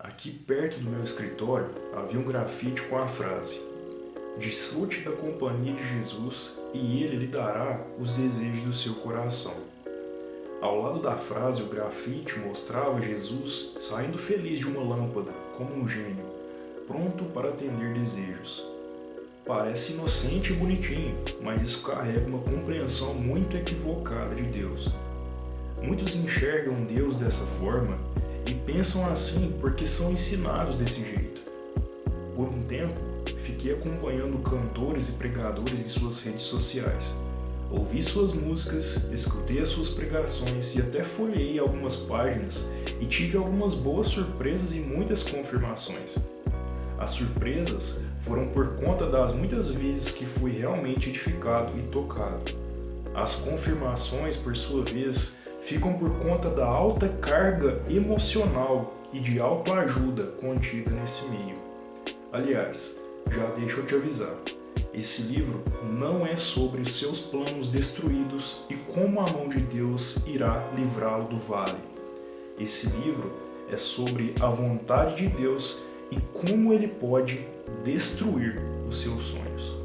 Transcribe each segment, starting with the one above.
Aqui perto do meu escritório havia um grafite com a frase: "Desfrute da companhia de Jesus e Ele lhe dará os desejos do seu coração." Ao lado da frase, o grafite mostrava Jesus saindo feliz de uma lâmpada, como um gênio, pronto para atender desejos. Parece inocente e bonitinho, mas isso carrega uma compreensão muito equivocada de Deus. Muitos enxergam Deus dessa forma e pensam assim porque são ensinados desse jeito. Por um tempo, fiquei acompanhando cantores e pregadores em suas redes sociais. Ouvi suas músicas, escutei as suas pregações e até folhei algumas páginas e tive algumas boas surpresas e muitas confirmações. As surpresas foram por conta das muitas vezes que fui realmente edificado e tocado. As confirmações, por sua vez, ficam por conta da alta carga emocional e de autoajuda contida nesse meio. Aliás, já deixa eu te avisar, esse livro não é sobre os seus planos destruídos e como a mão de Deus irá livrá-lo do vale. Esse livro é sobre a vontade de Deus e como ele pode destruir os seus sonhos.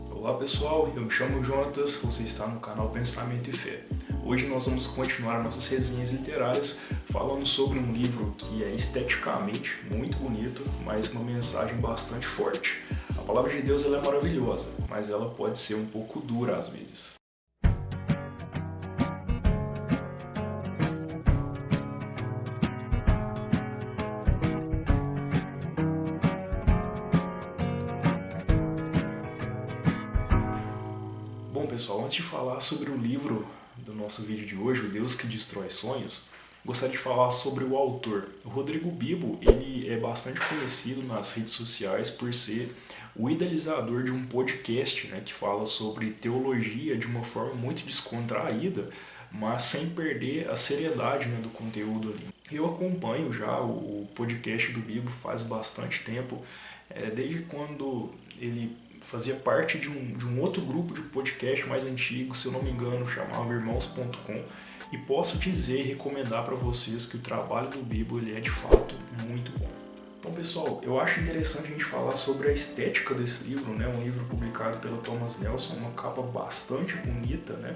Olá pessoal, eu me chamo Jonatas, você está no canal Pensamento e Fé. Hoje nós vamos continuar nossas resenhas literárias falando sobre um livro que é esteticamente muito bonito, mas uma mensagem bastante forte. A palavra de Deus ela é maravilhosa, mas ela pode ser um pouco dura às vezes. Bom pessoal, antes de falar sobre o livro do nosso vídeo de hoje, O Deus que Destrói Sonhos, gostaria de falar sobre o autor. O Rodrigo Bibo, ele é bastante conhecido nas redes sociais por ser o idealizador de um podcast, que fala sobre teologia de uma forma muito descontraída, mas sem perder a seriedade, do conteúdo ali. Eu acompanho já o podcast do Bibo faz bastante tempo, desde quando ele fazia parte de um outro grupo de podcast mais antigo, se eu não me engano, chamava Irmãos.com, e posso dizer e recomendar para vocês que o trabalho do Bibo ele é de fato muito bom. Então pessoal, eu acho interessante a gente falar sobre a estética desse livro, um livro publicado pela Thomas Nelson, uma capa bastante bonita,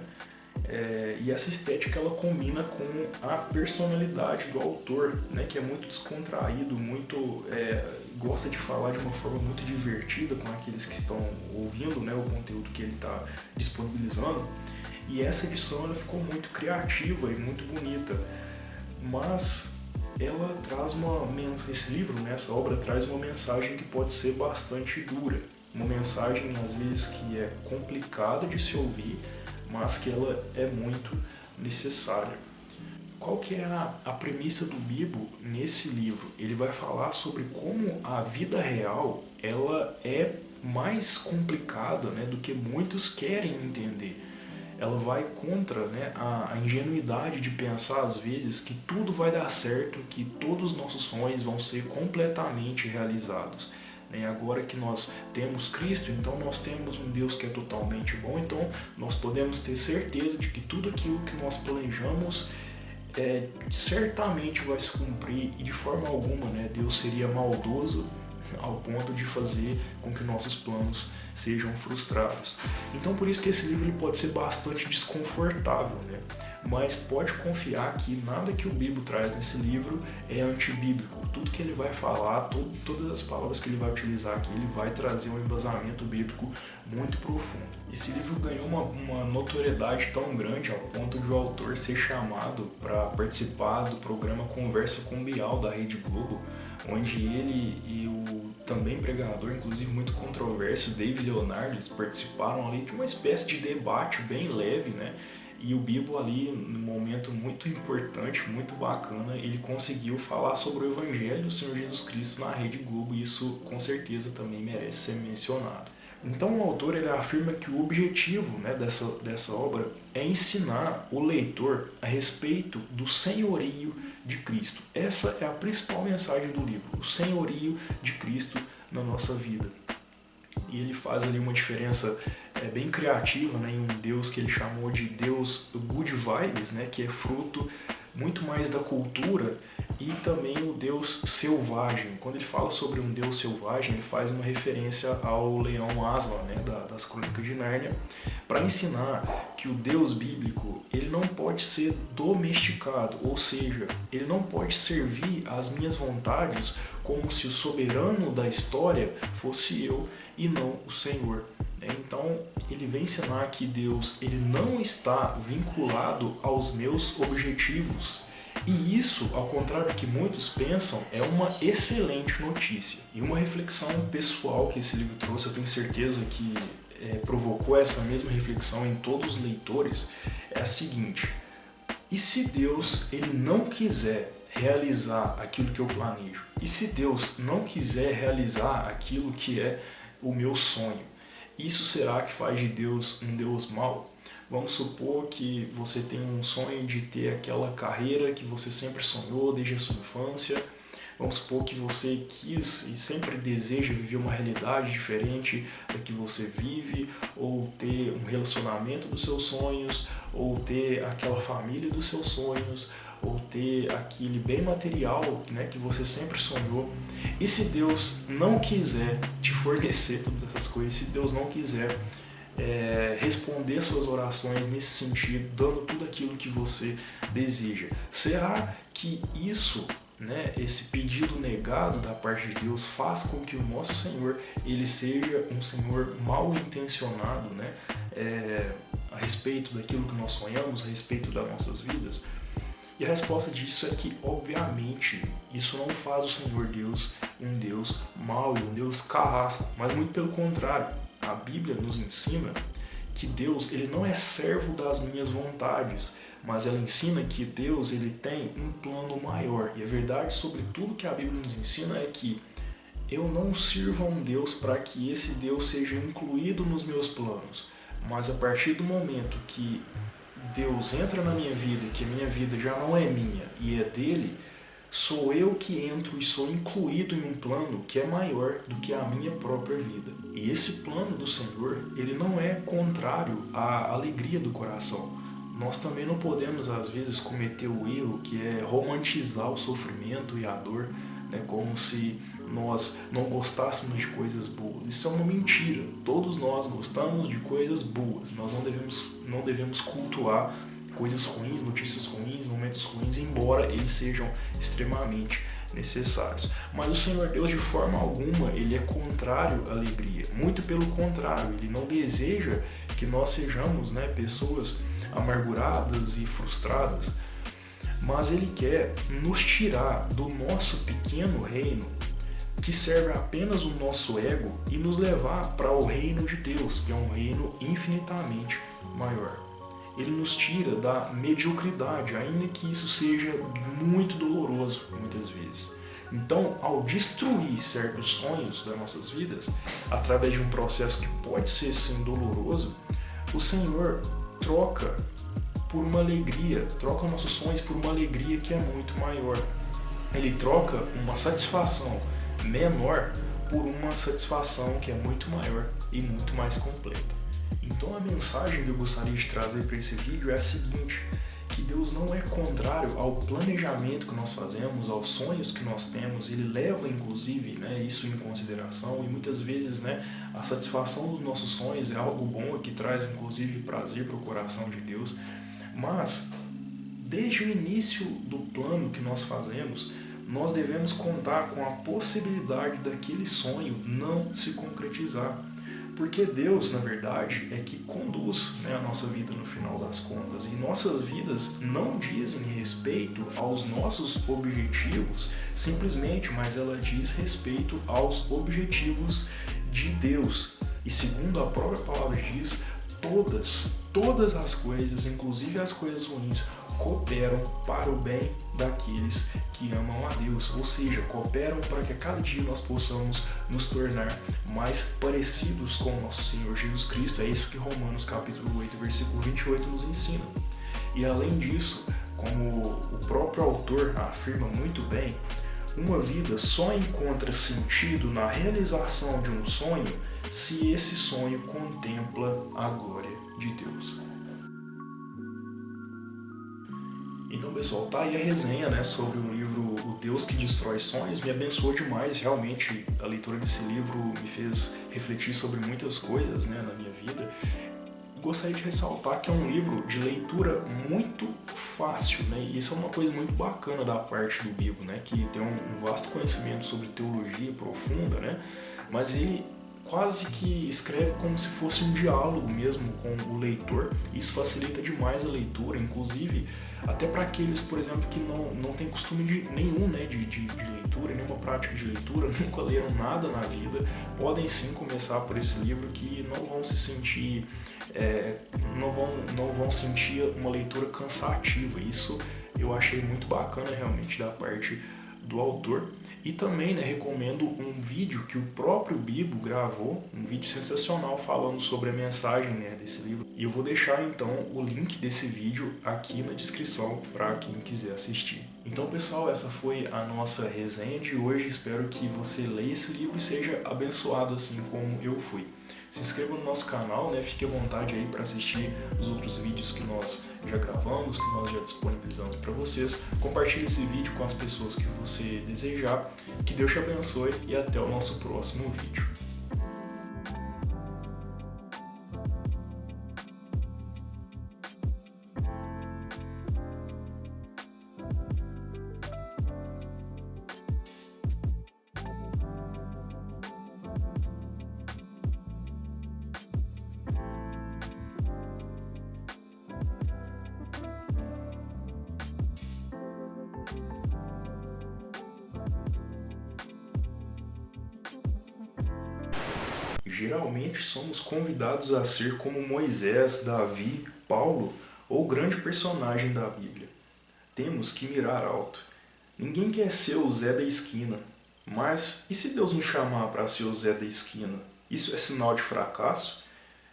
e essa estética ela combina com a personalidade do autor, que é muito descontraído, gosta de falar de uma forma muito divertida com aqueles que estão ouvindo o conteúdo que ele está disponibilizando. E essa edição ela ficou muito criativa e muito bonita, mas ela traz esse livro, essa obra traz uma mensagem que pode ser bastante dura, uma mensagem às vezes que é complicada de se ouvir, mas que ela é muito necessária. Qual que é a premissa do Bibo nesse livro? Ele vai falar sobre como a vida real ela é mais complicada do que muitos querem entender. Ela vai contra a ingenuidade de pensar às vezes que tudo vai dar certo, que todos os nossos sonhos vão ser completamente realizados. Agora que nós temos Cristo, então nós temos um Deus que é totalmente bom, então nós podemos ter certeza de que tudo aquilo que nós planejamos certamente vai se cumprir e de forma alguma Deus seria maldoso ao ponto de fazer com que nossos planos sejam frustrados. Então por isso que esse livro ele pode ser bastante desconfortável, mas pode confiar que nada que o Bibo traz nesse livro é antibíblico. Tudo que ele vai falar, todas as palavras que ele vai utilizar aqui, ele vai trazer um embasamento bíblico muito profundo. Esse livro ganhou uma notoriedade tão grande ao ponto de o autor ser chamado para participar do programa Conversa com Bial da Rede Globo, onde ele e o também pregador, inclusive muito controverso, David Leonardo, eles participaram ali de uma espécie de debate bem leve, E o Bibo ali, num momento muito importante, muito bacana, ele conseguiu falar sobre o Evangelho do Senhor Jesus Cristo na Rede Globo, e isso com certeza também merece ser mencionado. Então o autor ele afirma que o objetivo dessa obra é ensinar o leitor a respeito do senhorio de Cristo. Essa é a principal mensagem do livro, o senhorio de Cristo na nossa vida. E ele faz ali uma diferença bem criativa em um Deus que ele chamou de Deus Good Vibes, que é fruto muito mais da cultura e também o Deus selvagem. Quando ele fala sobre um Deus selvagem, ele faz uma referência ao leão Aslan, né, das Crônicas de Nárnia, para ensinar que o Deus bíblico ele não pode ser domesticado, ou seja, ele não pode servir às minhas vontades como se o soberano da história fosse eu e não o Senhor. Então, ele vem ensinar que Deus ele não está vinculado aos meus objetivos. E isso, ao contrário do que muitos pensam, é uma excelente notícia. E uma reflexão pessoal que esse livro trouxe, eu tenho certeza que provocou essa mesma reflexão em todos os leitores, é a seguinte: e se Deus ele não quiser realizar aquilo que eu planejo? E se Deus não quiser realizar aquilo que é o meu sonho? Isso será que faz de Deus um Deus mau? Vamos supor que você tem um sonho de ter aquela carreira que você sempre sonhou desde a sua infância. Vamos supor que você quis e sempre deseja viver uma realidade diferente da que você vive, ou ter um relacionamento dos seus sonhos, ou ter aquela família dos seus sonhos, ou ter aquele bem material, né, que você sempre sonhou. E se Deus não quiser te fornecer todas essas coisas, se Deus não quiser responder suas orações nesse sentido, dando tudo aquilo que você deseja, será que isso, né, esse pedido negado da parte de Deus faz com que o nosso Senhor ele seja um Senhor mal intencionado, né, a respeito daquilo que nós sonhamos, a respeito das nossas vidas? E a resposta disso é que, obviamente, isso não faz o Senhor Deus um Deus mau e um Deus carrasco, mas muito pelo contrário. A Bíblia nos ensina que Deus ele não é servo das minhas vontades, mas ela ensina que Deus ele tem um plano maior. E a verdade sobre tudo que a Bíblia nos ensina é que eu não sirvo a um Deus para que esse Deus seja incluído nos meus planos, mas a partir do momento que Deus entra na minha vida, que a minha vida já não é minha e é dele, sou eu que entro e sou incluído em um plano que é maior do que a minha própria vida. E esse plano do Senhor, ele não é contrário à alegria do coração. Nós também não podemos, às vezes, cometer o erro que é romantizar o sofrimento e a dor, né, como se nós não gostássemos de coisas boas. Isso é uma mentira. Todos nós gostamos de coisas boas. Nós não devemos cultuar coisas ruins, notícias ruins, momentos ruins, embora eles sejam extremamente necessários. Mas o Senhor Deus, de forma alguma, ele é contrário à alegria. Muito pelo contrário, ele não deseja que nós sejamos, né, pessoas amarguradas e frustradas, mas ele quer nos tirar do nosso pequeno reino, que serve apenas o nosso ego, e nos levar para o reino de Deus, que é um reino infinitamente maior. Ele nos tira da mediocridade, ainda que isso seja muito doloroso, muitas vezes. Então, ao destruir certos sonhos das nossas vidas, através de um processo que pode ser sim doloroso, o Senhor troca por uma alegria, troca nossos sonhos por uma alegria que é muito maior. Ele troca uma satisfação menor por uma satisfação que é muito maior e muito mais completa. Então a mensagem que eu gostaria de trazer para esse vídeo é a seguinte: que Deus não é contrário ao planejamento que nós fazemos, aos sonhos que nós temos. Ele leva inclusive, né, isso em consideração, e muitas vezes, né, a satisfação dos nossos sonhos é algo bom e que traz inclusive prazer para o coração de Deus. Mas desde o início do plano que nós fazemos, nós devemos contar com a possibilidade daquele sonho não se concretizar. Porque Deus, na verdade, é que conduz, né, a nossa vida no final das contas. E nossas vidas não dizem respeito aos nossos objetivos simplesmente, mas ela diz respeito aos objetivos de Deus. E segundo a própria palavra diz, todas as coisas, inclusive as coisas ruins, cooperam para o bem daqueles que amam a Deus, ou seja, cooperam para que a cada dia nós possamos nos tornar mais parecidos com o nosso Senhor Jesus Cristo. É isso que Romanos capítulo 8, versículo 28 nos ensina. E além disso, como o próprio autor afirma muito bem, uma vida só encontra sentido na realização de um sonho se esse sonho contempla a glória de Deus. Então, pessoal, tá aí a resenha, né, sobre o livro O Deus que Destrói Sonhos. Me abençoou demais, realmente, a leitura desse livro me fez refletir sobre muitas coisas, né, na minha vida. Gostaria de ressaltar que é um livro de leitura muito fácil, né? E isso é uma coisa muito bacana da parte do Bibo, né? Que tem um vasto conhecimento sobre teologia profunda, né? Mas ele quase que escreve como se fosse um diálogo mesmo com o leitor. Isso facilita demais a leitura, inclusive até para aqueles, por exemplo, que não tem costume nenhum, né, de leitura, nenhuma prática de leitura, nunca leram nada na vida, podem sim começar por esse livro que não vão se sentir, não vão sentir uma leitura cansativa. Isso eu achei muito bacana realmente da parte do autor. E também, né, recomendo um vídeo que o próprio Bibo gravou, um vídeo sensacional falando sobre a mensagem, né, desse livro. E eu vou deixar então o link desse vídeo aqui na descrição para quem quiser assistir. Então, pessoal, essa foi a nossa resenha de hoje. Espero que você leia esse livro e seja abençoado assim como eu fui. Se inscreva no nosso canal, né? Fique à vontade aí para assistir os outros vídeos que nós já gravamos, que nós já disponibilizamos para vocês. Compartilhe esse vídeo com as pessoas que você desejar. Que Deus te abençoe e até o nosso próximo vídeo. Geralmente somos convidados a ser como Moisés, Davi, Paulo ou grande personagem da Bíblia. Temos que mirar alto. Ninguém quer ser o Zé da esquina. Mas e se Deus nos chamar para ser o Zé da esquina? Isso é sinal de fracasso?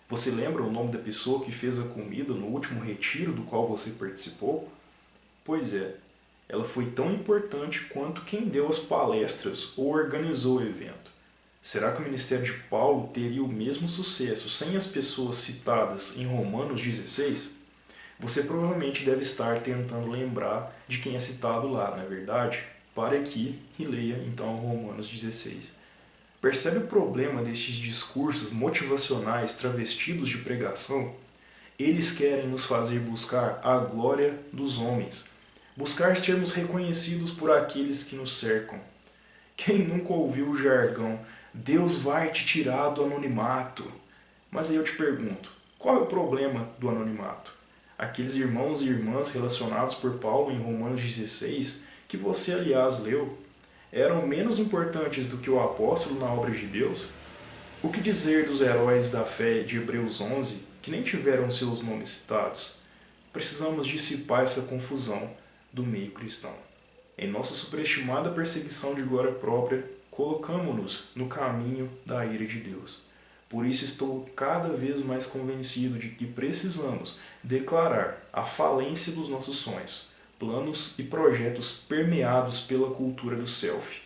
Você lembra o nome da pessoa que fez a comida no último retiro do qual você participou? Pois é, ela foi tão importante quanto quem deu as palestras ou organizou o evento. Será que o ministério de Paulo teria o mesmo sucesso sem as pessoas citadas em Romanos 16? Você provavelmente deve estar tentando lembrar de quem é citado lá, não é verdade? Pare aqui e leia então Romanos 16. Percebe o problema destes discursos motivacionais travestidos de pregação? Eles querem nos fazer buscar a glória dos homens, buscar sermos reconhecidos por aqueles que nos cercam. Quem nunca ouviu o jargão Deus vai te tirar do anonimato? Mas aí eu te pergunto, qual é o problema do anonimato? Aqueles irmãos e irmãs relacionados por Paulo em Romanos 16, que você aliás leu, eram menos importantes do que o apóstolo na obra de Deus? O que dizer dos heróis da fé de Hebreus 11, que nem tiveram seus nomes citados? Precisamos dissipar essa confusão do meio cristão. Em nossa superestimada perseguição de glória própria, colocamo-nos no caminho da ira de Deus. Por isso estou cada vez mais convencido de que precisamos declarar a falência dos nossos sonhos, planos e projetos permeados pela cultura do selfie.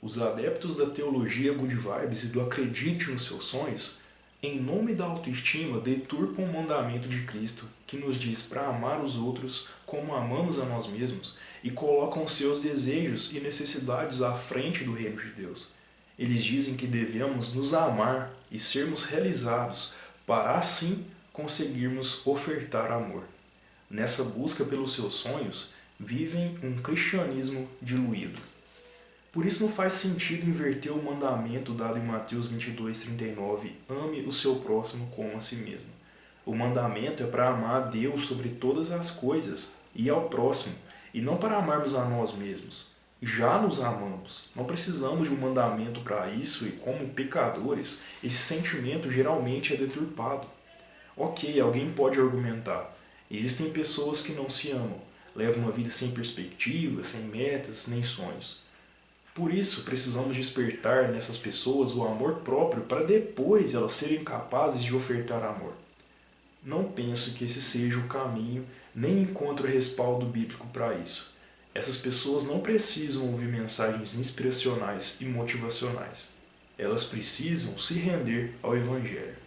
Os adeptos da teologia good vibes e do acredite nos seus sonhos, em nome da autoestima, deturpam o mandamento de Cristo, que nos diz para amar os outros como amamos a nós mesmos, e colocam seus desejos e necessidades à frente do reino de Deus. Eles dizem que devemos nos amar e sermos realizados, para assim conseguirmos ofertar amor. Nessa busca pelos seus sonhos, vivem um cristianismo diluído. Por isso não faz sentido inverter o mandamento dado em Mateus 22:39, ame o seu próximo como a si mesmo. O mandamento é para amar a Deus sobre todas as coisas e ao próximo, e não para amarmos a nós mesmos. Já nos amamos, não precisamos de um mandamento para isso e como pecadores, esse sentimento geralmente é deturpado. Ok, alguém pode argumentar, existem pessoas que não se amam, levam uma vida sem perspectiva, sem metas, nem sonhos. Por isso, precisamos despertar nessas pessoas o amor próprio para depois elas serem capazes de ofertar amor. Não penso que esse seja o caminho, nem encontro respaldo bíblico para isso. Essas pessoas não precisam ouvir mensagens inspiracionais e motivacionais. Elas precisam se render ao Evangelho.